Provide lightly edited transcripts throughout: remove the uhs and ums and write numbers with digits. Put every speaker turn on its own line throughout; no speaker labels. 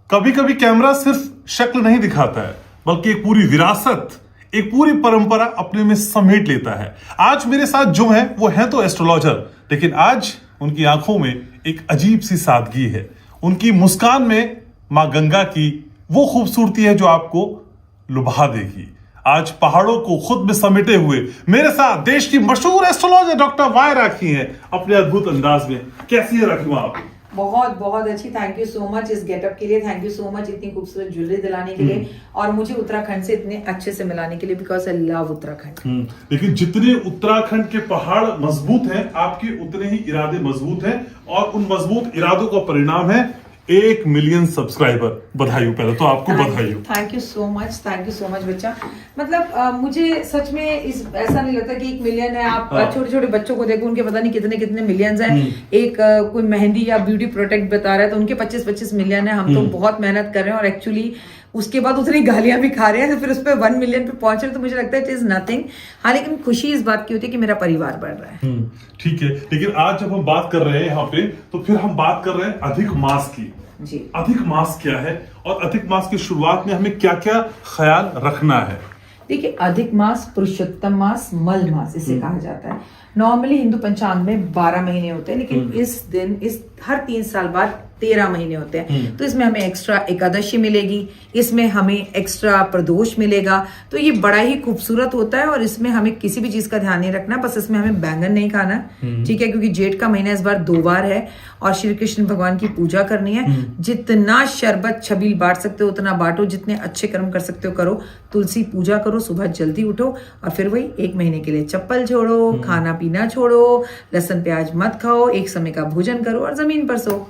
कभी कभी कैमरा सिर्फ शक्ल नहीं दिखाता है, बल्कि एक पूरी विरासत, एक पूरी परंपरा अपने में समेट लेता है। आज मेरे साथ जो है वो है तो एस्ट्रोलॉजर, लेकिन आज उनकी आंखों में एक अजीब सी सादगी है। उनकी मुस्कान में मां गंगा की वो खूबसूरती है जो आपको लुभा देगी। आज पहाड़ों को खुद में समेटे हुए मेरे साथ देश की मशहूर एस्ट्रोलॉजर डॉक्टर वाई राखी हैं अपने अद्भुत अंदाज में। कैसी है राखी आप?
बहुत बहुत अच्छी। थैंक यू सो मच इस गेटअप के लिए, थैंक यू सो मच इतनी खूबसूरत ज्वेलरी दिलाने के लिए और मुझे उत्तराखंड से इतने अच्छे से मिलाने के लिए, बिकॉज आई लव उत्तराखंड।
लेकिन जितने उत्तराखंड के पहाड़ मजबूत हैं, आपके उतने ही इरादे मजबूत हैं और उन मजबूत इरादों का परिणाम है 1 मिलियन सब्सक्राइबर। बधाई हो, पहले तो आपको बधाई हो।
थैंक यू सो मच बच्चा। मतलब मुझे सच में ऐसा नहीं लगता कि 1 मिलियन है। आप छोटे छोटे बच्चों को देखो, उनके पता नहीं कितने कितने मिलियंस हैं। एक कोई मेहंदी या ब्यूटी प्रोडक्ट बता रहा है तो उनके 25-25 मिलियन है। हम तो बहुत मेहनत कर रहे हैं और एक्चुअली उसके बाद उतनी गालियां भी खा रहे हैं, तो फिर उस पर 1 मिलियन पे पहुंच रहे, तो मुझे लगता है इट इज नथिंग। हाँ, लेकिन खुशी इस बात की होती है कि मेरा परिवार बढ़ रहा है।
ठीक है, लेकिन आज जब हम बात कर रहे हैं यहाँ पे, तो फिर हम बात कर रहे हैं अधिक मास की।
जी,
अधिक मास क्या है और अधिक मास की शुरुआत में हमें क्या क्या ख्याल रखना है?
देखिए, अधिक मास, पुरुषोत्तम मास, मल मास इसे कहा जाता है। नॉर्मली हिंदू पंचांग में 12 महीने होते हैं, लेकिन इस हर 3 साल बाद 13 महीने होते हैं। तो इसमें हमें एक्स्ट्रा एकादशी मिलेगी, इसमें हमें एक्स्ट्रा प्रदोष मिलेगा। तो ये बड़ा ही खूबसूरत होता है और इसमें हमें किसी भी चीज का ध्यान नहीं रखना, बस इसमें हमें बैंगन नहीं खाना, ठीक है, क्योंकि जेठ का महीना इस बार 2 बार है और श्री कृष्ण भगवान की पूजा करनी है। जितना शरबत छबील बांट सकते हो उतना बांटो, जितने अच्छे कर्म कर सकते हो करो। तुलसी पूजा करो, सुबह जल्दी उठो और फिर वही 1 महीने के लिए चप्पल छोड़ो, खाना पीना छोड़ो, लहसुन प्याज मत खाओ, एक समय का भोजन करो और जमीन पर सो।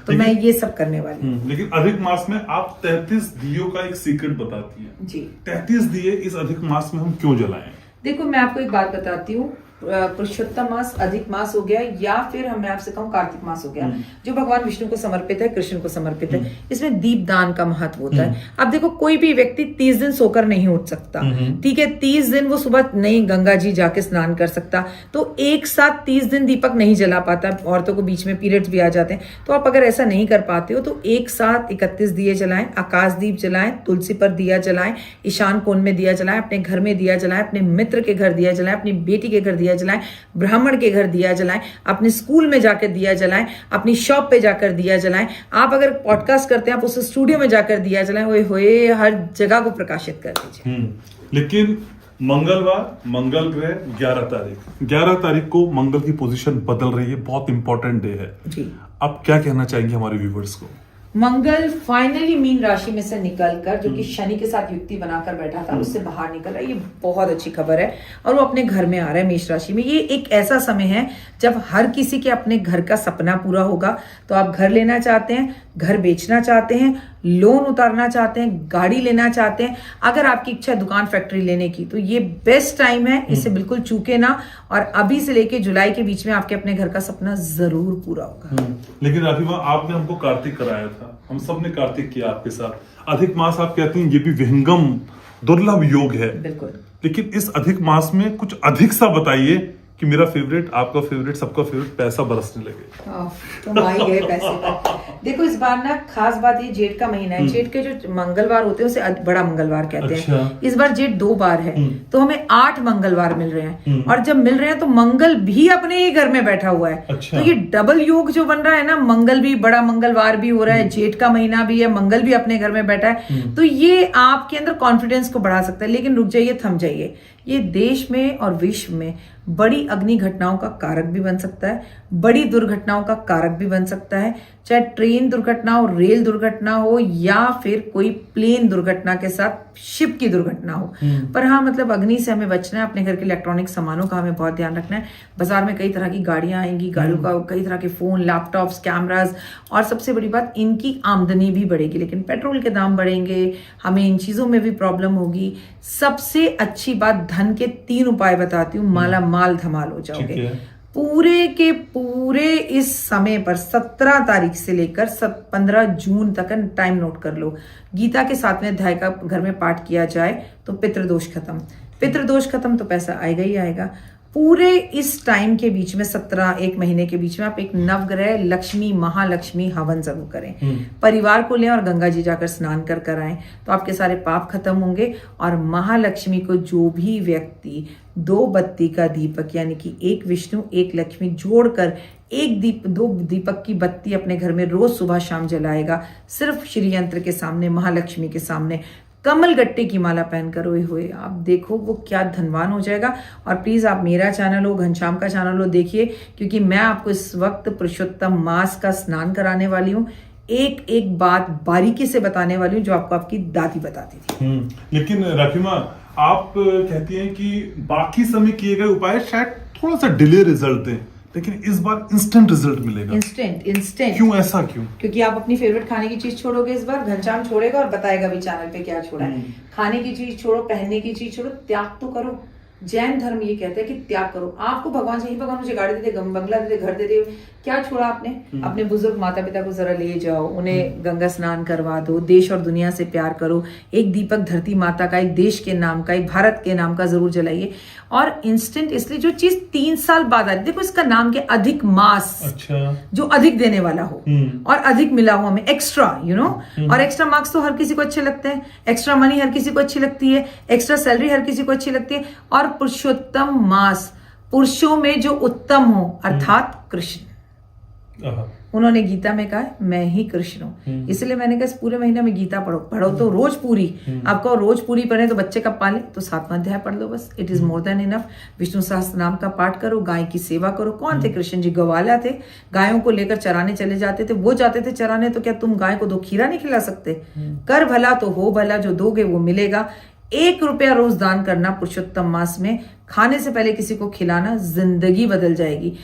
तो मैं ये सब करने वाली हूँ।
लेकिन अधिक मास में आप 33 दियों का एक सीक्रेट बताती हैं।
जी,
33 दिए इस अधिक मास में हम क्यों जलाएं?
देखो, मैं आपको एक बात बताती हूँ। पुरुषोत्तम मास अधिक मास हो गया, या फिर मैं आपसे कहूँ कार्तिक मास हो गया, जो भगवान विष्णु को समर्पित है, कृष्ण को समर्पित है। इसमें दीपदान का महत्व होता है। अब देखो, कोई भी व्यक्ति 30 दिन सोकर नहीं उठ सकता, ठीक है। 30 दिन वो सुबह नहीं गंगा जी जाके स्नान कर सकता, तो एक साथ 30 दिन दीपक नहीं जला पाता। औरतों को बीच में पीरियड्स भी आ जाते हैं। तो आप अगर ऐसा नहीं कर पाते हो तो एक साथ 31 दिए जलाएं, आकाश दीप जलाएं, तुलसी पर दिया जलाएं, ईशान कोण में दिया जलाएं, अपने घर में दिया जलाएं, अपने मित्र के घर दिया जलाएं, अपनी बेटी के घर दिया जलाएं, ब्राह्मण के घर दिया जलाएं, अपने स्कूल में जाकर दिया जलाएं, अपनी शॉप पे जाकर दिया जलाएं। आप अगर पॉडकास्ट करते हैं, आप उस स्टूडियो में जाकर दिया जलाएं। ओए होए, हर जगह को प्रकाशित कर दीजिए।
लेकिन मंगलवार, मंगल ग्रह 11 तारीख को मंगल की पोजीशन बदल रही है, बहुत इंपॉर्टेंट डे है
जी।
आप क्या कहना चाहेंगे हमारे व्यूवर्स को?
मंगल फाइनली मीन राशि में से निकलकर, जो कि शनि के साथ युक्ति बनाकर बैठा था, उससे बाहर निकल रहा है। ये बहुत अच्छी खबर है और वो अपने घर में आ रहा है, मेष राशि में। ये एक ऐसा समय है जब हर किसी के अपने घर का सपना पूरा होगा। तो आप घर लेना चाहते हैं, घर बेचना चाहते हैं, लोन उतारना चाहते हैं, गाड़ी लेना चाहते हैं, अगर आपकी इच्छा है दुकान फैक्ट्री लेने की, तो ये बेस्ट टाइम है। इसे बिल्कुल चूके ना और अभी से लेके जुलाई के बीच में आपके अपने घर का सपना जरूर पूरा होगा।
लेकिन राखी माँ, आपने हमको कार्तिक कराया था, हम सब ने कार्तिक किया आपके साथ। अधिक मास आप कहती हैं ये भी विहंगम दुर्लभ योग है।
बिल्कुल।
लेकिन इस अधिक मास में कुछ अधिक सा बताइए कि मेरा फेवरेट, आपका फेवरेट, सबका फेवरेट पैसा बरसने लगे।
तुम आ ही गए पैसे पर। देखो, इस बार ना खास बात ये, जेठ का महीना है। जेठ के जो मंगलवार होते हैं उसे बड़ा मंगलवार कहते हैं। इस बार जेठ 2 बार है, तो हमें 8 मंगलवार मिल रहे हैं। और जब मिल रहे हैं तो मंगल भी अपने ही घर में बैठा हुआ है। तो ये डबल योग जो बन रहा है ना, मंगल भी, बड़ा मंगलवार भी हो रहा है, जेठ का महीना भी है, मंगल भी अपने घर में बैठा है। तो ये आपके अंदर कॉन्फिडेंस को बढ़ा सकता है। लेकिन रुक जाइए, थम जाइए। ये देश में और विश्व में बड़ी अग्नि घटनाओं का कारक भी बन सकता है, बड़ी दुर्घटनाओं का कारक भी बन सकता है। चाहे ट्रेन दुर्घटना हो, रेल दुर्घटना हो, या फिर कोई प्लेन दुर्घटना के साथ शिप की दुर्घटना हो। पर हाँ, मतलब अग्नि से हमें बचना है। अपने घर के इलेक्ट्रॉनिक सामानों का हमें बहुत ध्यान रखना है। बाजार में कई तरह की गाड़ियां आएंगी, गाड़ियों का कई तरह के फोन, लैपटॉप्स, कैमरास, और सबसे बड़ी बात, इनकी आमदनी भी बढ़ेगी, लेकिन पेट्रोल के दाम बढ़ेंगे, हमें इन चीजों में भी प्रॉब्लम होगी। सबसे अच्छी बात, धन के 3 उपाय बताती हूँ, माला माल धमाल हो जाओगे। पूरे के पूरे इस समय पर 17 तारीख से लेकर 15 जून तक टाइम नोट कर लो। गीता के 7वें अध्याय का घर में पाठ किया जाए तो पितृदोष खत्म। पितृदोष खत्म तो पैसा आएगा ही आएगा। पूरे इस टाइम के बीच में 17 महीने के बीच में आप एक नवग्रह लक्ष्मी महालक्ष्मी हवन जरूर करें। परिवार को लें और गंगा जी जाकर स्नान कर आएं, तो आपके सारे पाप खत्म होंगे। और महालक्ष्मी को जो भी व्यक्ति 2 बत्ती का दीपक यानी कि एक विष्णु एक लक्ष्मी जोड़कर 2 दीपक की बत्ती अपने घर में रोज सुबह शाम जलाएगा, सिर्फ श्री यंत्र के सामने, महालक्ष्मी के सामने, कमल गट्टे की माला पहनकर रोए हुए, आप देखो वो क्या धनवान हो जाएगा। और प्लीज आप मेरा चैनल हो, घनश्याम का चैनल हो, देखिए, क्योंकि मैं आपको इस वक्त पुरुषोत्तम मास का स्नान कराने वाली हूँ। एक एक बात बारीकी से बताने वाली हूँ जो आपको आपकी दादी बताती थी।
लेकिन राखी माँ, आप कहती हैं कि बाकी समय किए गए उपाय शायद थोड़ा सा डिले रिजल्ट दें, लेकिन इस बार इंस्टेंट रिजल्ट मिलेगा।
इंस्टेंट
क्यों, ऐसा क्यों?
क्योंकि आप अपनी फेवरेट खाने की चीज छोड़ोगे इस बार। घनश्याम छोड़ेगा और बताएगा भी चैनल पे क्या छोड़ा है। खाने की चीज छोड़ो, पहनने की चीज छोड़ो, त्याग तो करो। जैन धर्म ये कहता है कि त्याग करो। आपको भगवान चाहिए, भगवान मुझे गाड़ी दे दे, बंगला दे दे, घर दे दे, क्या छोड़ा आपने? अपने बुजुर्ग माता पिता को जरा ले जाओ, उन्हें गंगा स्नान करवा दो, देश और दुनिया से प्यार करो, एक दीपक धरती माता का, एक देश के नाम का, एक भारत के नाम का जरूर जलाइए। और इंस्टेंट इसलिए जो चीज 3 साल बाद आ रही, देखो इसका नाम क्या, अधिक मास।
अच्छा।
जो अधिक देने वाला हो और अधिक मिला हो हमें, एक्स्ट्रा, और एक्स्ट्रा मार्क्स तो हर किसी को अच्छे लगते हैं, एक्स्ट्रा मनी हर किसी को अच्छी लगती है, एक्स्ट्रा सैलरी हर किसी को अच्छी लगती है। और पुरुषोत्तम मास, पुरुषों में जो उत्तम हो, अर्थात कृष्ण। उन्होंने गीता में कहा मैं ही कृष्ण हूं। इसलिए मैंने कहा इस पूरे महीने में गीता पढ़ो तो रोज पूरी। आपको रोज पूरी पढ़े तो बच्चे कब पाले, तो 7वां अध्याय पढ़ लो बस, it is more than enough. Vishnu सहस्त्र नाम का पाठ करो, गाय की सेवा करो। कौन थे कृष्ण जी? गवाला थे, गायों को लेकर चराने चले जाते थे। वो जाते थे चराने, तो क्या तुम गाय को 2 खीरा नहीं खिला सकते? कर भला तो हो भला, जो दोगे वो मिलेगा। 1 रुपया रोज दान करना पुरुषोत्तम मास में, खाने से पहले किसी को खिलाना, जिंदगी बदल जाएगी।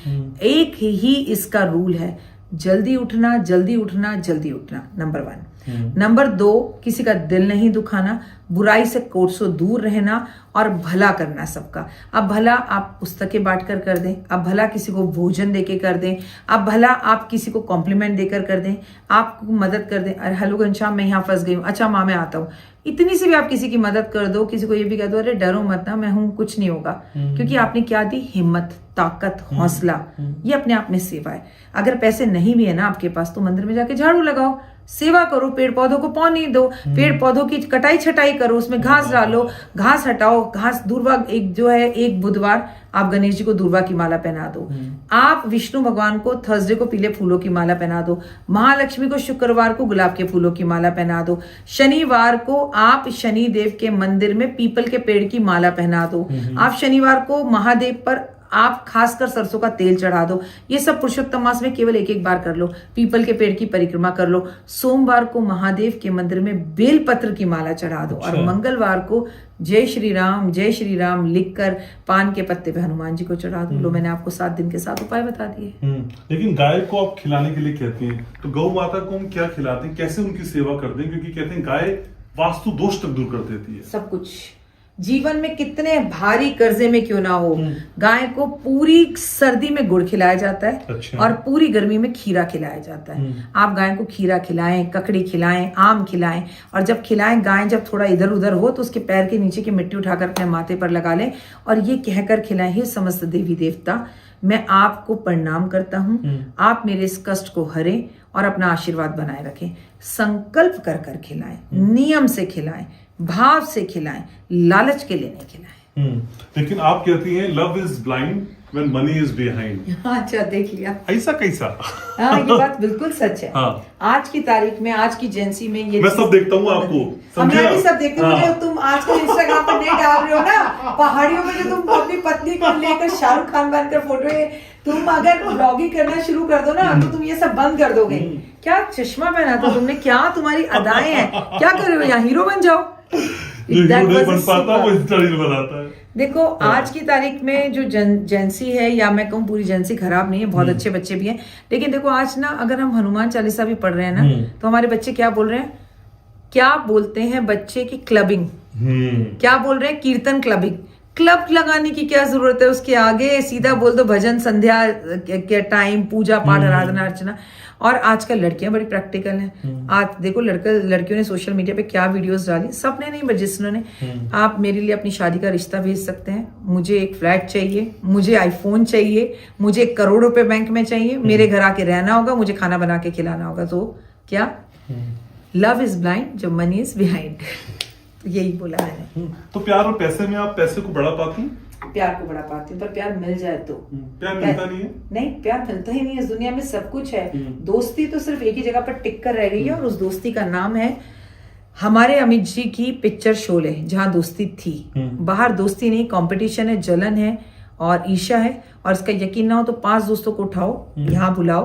एक ही इसका रूल है, जल्दी उठना, जल्दी उठना, जल्दी उठना, नंबर 1। नंबर 2, किसी का दिल नहीं दुखाना, बुराई से कोसों दूर रहना और भला करना सबका। अब भला आप पुस्तकें बांटकर कर दें, अब भला किसी को भोजन देके कर दें, अब भला आप किसी को कॉम्प्लीमेंट देकर कर दें, आपको मदद कर दें। अरे हेलो घनश्याम, मैं यहाँ फंस गई हूँ, अच्छा माँ मैं आता हूँ। इतनी सी भी आप किसी की मदद कर दो, किसी को ये भी कह दो, अरे डरो मत ना, मैं हूं, कुछ नहीं होगा। क्योंकि आपने क्या दी? हिम्मत, ताकत, हौसला। ये अपने आप में सेवा है। अगर पैसे नहीं भी है ना आपके पास, तो मंदिर में जाके झाड़ू लगाओ, सेवा करो, पेड़ पौधों को पानी दो, पेड़ पौधों की कटाई छटाई करो, उसमें घास डालो, घास हटाओ, घास दूर्वा, एक बुधवार आप गणेश जी को दूर्वा की माला पहना दो, आप विष्णु भगवान को थर्सडे को पीले फूलों की माला पहना दो, महालक्ष्मी को शुक्रवार को गुलाब के फूलों की माला पहना दो, शनिवार को आप शनि देव के मंदिर में पीपल के पेड़ की माला पहना दो, आप शनिवार को महादेव पर आप खासकर सरसों का तेल चढ़ा दो। ये सब पुरुषोत्तम मास में केवल एक बार कर लो। पीपल के पेड़ की परिक्रमा कर लो। सोमवार को महादेव के मंदिर में बेलपत्र की माला चढ़ा दो। और मंगलवार को जय श्री राम लिखकर पान के पत्ते पे हनुमान जी को चढ़ा दो। लो, मैंने आपको 7 दिन के 7 उपाय बता दिए।
लेकिन गाय को आप खिलाने के लिए कहती हैं, तो गौ माता को हम क्या खिलाते हैं, कैसे उनकी सेवा करते हैं? क्योंकि कहते हैं गाय वास्तु दोष तक दूर कर देती है।
सब कुछ जीवन में कितने भारी कर्जे में क्यों ना हो, गाय को पूरी सर्दी में गुड़ खिलाया जाता है।
अच्छा।
और पूरी गर्मी में खीरा खिलाया जाता है। आप गाय को खीरा खिलाएं, ककड़ी खिलाएं, आम खिलाएं, और जब खिलाएं, गाय जब थोड़ा इधर उधर हो तो उसके पैर के नीचे की मिट्टी उठाकर अपने माथे पर लगा लें और ये कहकर खिलाएं, हे समस्त देवी देवता, मैं आपको प्रणाम करता हूं, आप मेरे इस कष्ट को हरें और अपना आशीर्वाद बनाए रखें। संकल्प कर कर खिलाएं, नियम से खिलाएं, भाव से खिलाएं, लालच के लिए नहीं खिलाएं।
लेकिन आप कहती हैं love is blind when money is behind.
अच्छा, देख लिया
ऐसा कैसा?
हाँ, ये बात बिल्कुल सच है।
हाँ।
आज की तारीख में, आज की एजेंसी में ये
मैं सब देखता हूँ आपको,
मैं भी सब देखती हूँ। जो तुम आजकल इंस्टाग्राम पर नहीं डाल रहे हो ना, पहाड़ियों में जो तुम अपनी पत्नी को लेकर शाहरुख खान बनकर फोटो है, तुम अगर ब्लॉगिंग करना शुरू कर दो ना तो तुम ये सब बंद कर दोगे। क्या चश्मा पहना था तुमने, क्या तुम्हारी अदाएं हैं, क्या कर रहे हो? यहाँ हीरो बन जाओ।
बन पाता वो इंस्टा रील बनाता है।
देखो, आज की तारीख में जो जेंसी है, या मैं कहूँ पूरी जेंसी खराब नहीं है, बहुत अच्छे बच्चे भी हैं, लेकिन देखो आज ना, अगर हम हनुमान चालीसा भी पढ़ रहे हैं ना, तो हमारे बच्चे क्या बोल रहे हैं? क्या बोलते हैं बच्चे की? क्लबिंग। क्या बोल रहे हैं? कीर्तन क्लबिंग। क्लब लगाने की क्या जरूरत है? उसके आगे सीधा बोल दो भजन संध्या के टाइम, पूजा पाठ, आराधना अर्चना। और आजकल लड़कियां बड़ी प्रैक्टिकल हैं। आज देखो लड़कियों ने सोशल मीडिया पे क्या वीडियोस डाली, सबने नहीं बट जिन्होंने। आप मेरे लिए अपनी शादी का रिश्ता भेज सकते हैं, मुझे एक फ्लैट चाहिए, मुझे आईफोन चाहिए, मुझे 1 करोड़ रुपए बैंक में चाहिए, मेरे घर आके रहना होगा, मुझे खाना बना के खिलाना होगा। तो क्या लव इज ब्लाइंड जब मनी इज बिहाइंड। तो यही बोला मैंने।
तो प्यार और पैसे में आप पैसे को बढ़ा पाती हैं?
प्यार को बढ़ा पाती हूँ, पर प्यार मिल जाए तो।
प्यार मिलता नहीं है?
नहीं, प्यार मिलता ही नहीं है। इस दुनिया में सब कुछ है। दोस्ती तो सिर्फ एक ही जगह पर टिक कर रह गई है, और उस दोस्ती का नाम है हमारे अमित जी की पिक्चर शोले, जहाँ दोस्ती थी। बाहर दोस्ती नहीं, कंपटीशन है, जलन है और ईर्ष्या है। और इसका यकीन ना हो तो 5 दोस्तों को उठाओ, यहाँ बुलाओ,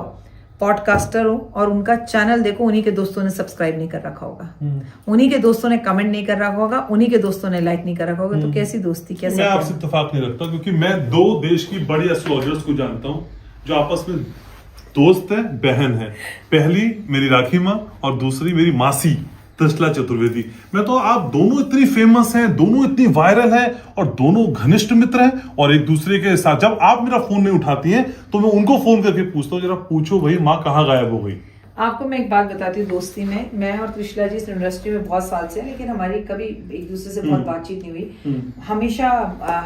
पॉडकास्टर हो, और उनका चैनल देखो, उन्हीं के दोस्तों ने सब्सक्राइब नहीं कर रखा होगा, उन्हीं के दोस्तों ने कमेंट नहीं कर रखा होगा, उन्हीं के दोस्तों ने लाइक नहीं कर रखा होगा। तो कैसी दोस्ती, कैसे?
मैं आपसे इत्तेफाक नहीं रखता, क्योंकि मैं 2 देश की बड़ी एस्ट्रोलॉजर्स को जानता हूँ जो आपस में दोस्त है, बहन है। पहली मेरी राखी माँ और दूसरी मेरी मासी त्रिशला चतुर्वेदी। मैं तो आप दोनों इतनी फेमस हैं, दोनों इतनी वायरल हैं और दोनों घनिष्ठ मित्र हैं, और एक दूसरे के साथ जब आप मेरा फोन नहीं उठाती हैं तो मैं उनको फोन करके पूछता हूँ, जरा पूछो भाई माँ कहाँ गायब हो गई।
आपको मैं एक बात बताती हूँ दोस्ती में, मैं और त्रिशला जी इस इंडस्ट्री में बहुत साल से हैं, लेकिन हमारी कभी एक दूसरे से बहुत बातचीत नहीं हुई। हमेशा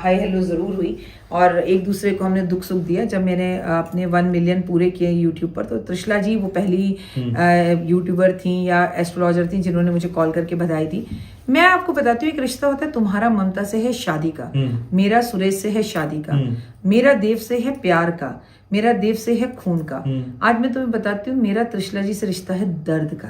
हाय हेलो जरूर हुई, और एक दूसरे को हमने दुख सुख दिया। जब मैंने अपने 1 मिलियन पूरे किए यूट्यूब पर, तो त्रिशला जी वो पहली यूट्यूबर थी या एस्ट्रोलॉजर थी जिन्होंने मुझे कॉल करके बधाई दी। मैं आपको बताती हूँ, एक रिश्ता होता है, तुम्हारा ममता से है शादी का, मेरा सुरेश से है शादी का, मेरा देव से है प्यार का, मेरा देव से है खून का। आज मैं तुम्हें बताती हूँ, मेरा त्रिशला जी से रिश्ता है दर्द का,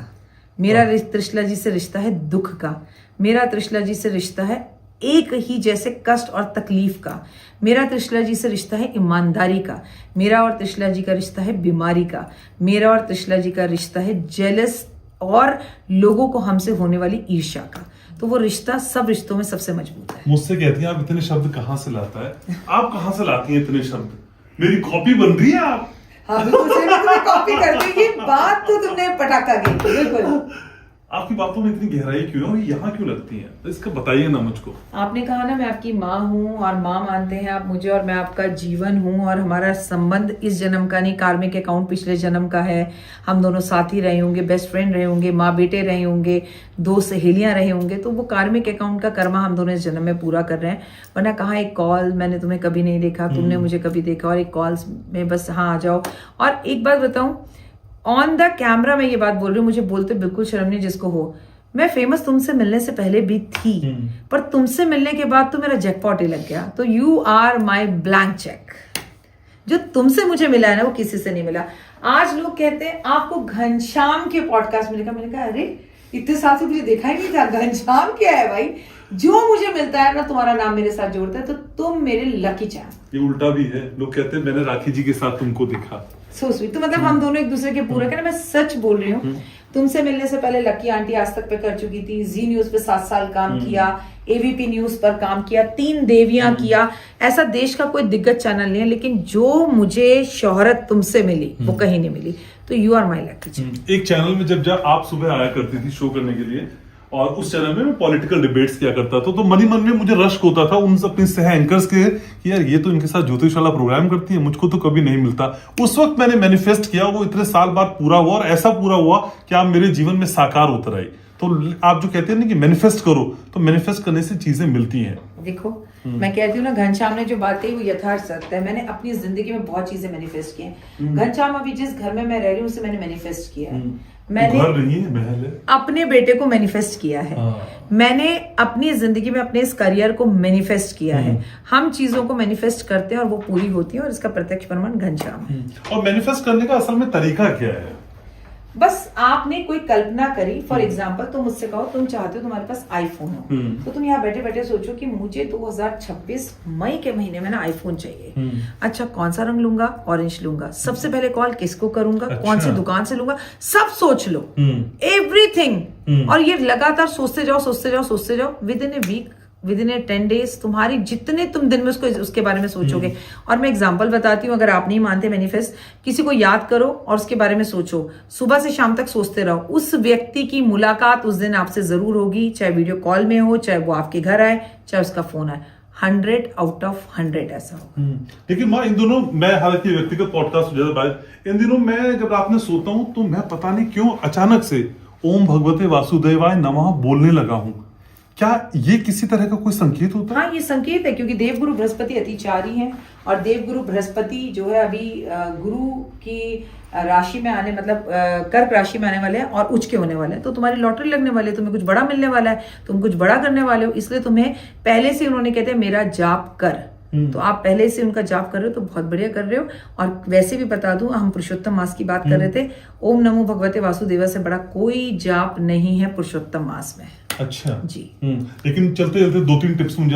मेरा त्रिशला जी से रिश्ता है दुख का, मेरा त्रिशला जी से रिश्ता है एक ही जैसे कष्ट और तकलीफ का, मेरा त्रिशला जी से रिश्ता है ईमानदारी का, मेरा और त्रिशला जी का रिश्ता है बीमारी का, मेरा और त्रिशला जी का रिश्ता है जेलस और लोगों को हमसे होने वाली ईर्ष्या का। तो वो रिश्ता सब रिश्तों में सबसे मजबूत है।
मुझसे कहती हैं आप इतने शब्द कहाँ से लाता है, आप कहाँ से लाती हैं इतने शब्द? मेरी कॉपी बन रही है आप?
हाँ बिल्कुल, तुम्हें कॉपी कर दी। ये बात तो तुमने पटाखा की, बिल्कुल।
आपकी बातों में इतनी गहराई क्यों है और यहाँ क्यों लगती है, तो इसका बताइए ना मुझको।
आपने कहा ना मैं आपकी माँ हूँ, और माँ मानते हैं आप मुझे, और मैं आपका जीवन हूँ, और हमारा संबंध इस जन्म का नहीं, कार्मिक अकाउंट पिछले जन्म का है। हम दोनों साथी रहे होंगे, बेस्ट फ्रेंड रहे होंगे, माँ बेटे रहे होंगे, 2 सहेलियां रहे होंगे। तो वो कार्मिक अकाउंट का कर्मा हम दोनों इस जन्म में पूरा कर रहे हैं। वरना कहाँ एक कॉल, मैंने तुम्हें कभी नहीं देखा, तुमने मुझे कभी देखा, और एक कॉल में बस हाँ आ जाओ। और एक बात बताऊं, ऑन द कैमरा मैं ये बात बोल रही हूँ, मुझे बोलते बिल्कुल शर्म नहीं जिसको हो। मैं फेमस तुमसे मिलने से पहले भी थी, पर तुमसे मिलने के बाद तो मेरा जैकपॉट ही लग गया। तो you are my blank cheque. जो तुमसे मुझे मिला है ना, वो किसी से नहीं मिला। आज लोग कहते हैं आपको घनश्याम के पॉडकास्ट में देखा, मैंने कहा अरे इतने साल से मुझे देखा ही नहीं था, घनश्याम क्या है भाई? जो मुझे मिलता है ना, तुम्हारा नाम मेरे साथ जोड़ता है, तो तुम मेरे लकी चार्म।
ये उल्टा भी है, लोग कहते हैं मैंने राखी जी के साथ तुमको देखा।
So sweet. तो मतलब हम दोनों एक दूसरे के पूरक है ना। मैं सच बोल रही हूँ, तुमसे मिलने से पहले लकी आंटी आज तक पे कर चुकी थी, जी न्यूज पे 7 साल काम किया, एबीपी न्यूज पर काम किया, 3 देवियां किया। ऐसा देश का कोई दिग्गज चैनल नहीं है, लेकिन जो मुझे शोहरत तुमसे मिली वो कहीं नहीं मिली। तो यू आर माई लकी।
एक चैनल में जब आप सुबह आया करती थी शो करने के लिए, और उस चैनल में मैं पॉलिटिकल डिबेट्स किया करता था, तो मनी मन में मुझे रश्क होता था उन अपने सह एंकर्स के कि यार ये तो इनके साथ ज्योतिष वाला प्रोग्राम करती है, मुझको तो कभी नहीं मिलता। उस वक्त मैंने मैनिफेस्ट किया, वो इतने साल बाद पूरा हुआ, और ऐसा पूरा हुआ कि आप मेरे जीवन में साकार उतर आई। तो आप जो कहते हैं ना कि मैनिफेस्ट करो, तो मैनिफेस्ट करने से चीजें मिलती हैं।
देखो मैं कहती हूँ ना, घनश्याम ने जो बात कही वो यथार्थ सत्य है। मैंने अपनी जिंदगी में बहुत चीजें मैनिफेस्ट की हैं। घनश्याम अभी जिस घर में मैं रह रही हूँ उसे मैंने मैनिफेस्ट किया है। मैंने
घर नहीं है, महल है।
अपने बेटे को मैनिफेस्ट किया है। मैंने अपनी जिंदगी में अपने इस करियर को मैनिफेस्ट किया है। हम चीजों को मैनिफेस्ट करते हैं और वो पूरी होती है, और इसका प्रत्यक्ष प्रमाण घनश्याम है।
और मैनिफेस्ट करने का असल में तरीका क्या है?
बस आपने कोई कल्पना करी, फॉर एग्जाम्पल तुम मुझसे कहो तुम चाहते हो तुम्हारे पास आईफोन हो, तो तुम यहाँ बैठे बैठे सोचो कि मुझे 2026 मई के महीने में ना आईफोन चाहिए। अच्छा कौन सा रंग लूंगा? ऑरेंज लूंगा। सबसे पहले कॉल किसको करूंगा?
अच्छा।
कौन सी दुकान से लूंगा? सब सोच लो, एवरीथिंग। और ये लगातार सोचते जाओ सोचते जाओ सोचते जाओ। Within a week, within a 10 days तुम्हारी जितने तुम दिन में उसके बारे में सोचोगे। और मैं एग्जांपल बताती हूँ, अगर आप नहीं मानते मैनिफेस्ट, किसी को याद करो और उसके बारे में सोचो, सुबह से शाम तक सोचते रहो। उस व्यक्ति की मुलाकात उस दिन आपसे जरूर होगी, चाहे वीडियो कॉल में हो, चाहे वो आपके घर आए, चाहे उसका फोन आए। 100 आउट ऑफ 100 ऐसा होगा।
लेकिन माँ इन दिनों मैं हालांकि व्यक्तिगत पॉडकास्ट ज्यादा बात, इन दिनों मैं जब रात में सोता हूँ तो मैं पता नहीं क्यों अचानक से ओम भगवते वासुदेवाय नमः बोलने लगा हूँ। क्या ये किसी तरह का कोई संकेत होता है?
हाँ, ये संकेत है, क्योंकि देवगुरु बृहस्पति अतिचारी हैं और देवगुरु बृहस्पति जो है अभी गुरु की राशि में आने, मतलब कर्क राशि में आने वाले हैं और उच्च के होने वाले हैं। तो तुम्हारी लॉटरी लगने वाली है, तुम्हें कुछ बड़ा मिलने वाला है, तुम कुछ बड़ा करने वाले हो। इसलिए तुम्हें पहले से उन्होंने कहते हैं मेरा जाप कर, तो आप पहले से उनका जाप कर रहे हो तो बहुत बढ़िया कर रहे हो। और वैसे भी बता दूं, हम पुरुषोत्तम मास की बात कर रहे थे, ओम नमो भगवते वासुदेवा से बड़ा कोई जाप नहीं है पुरुषोत्तम मास में।
अच्छा
जी।
लेकिन चलते चलते 2-3 टिप्स मुझे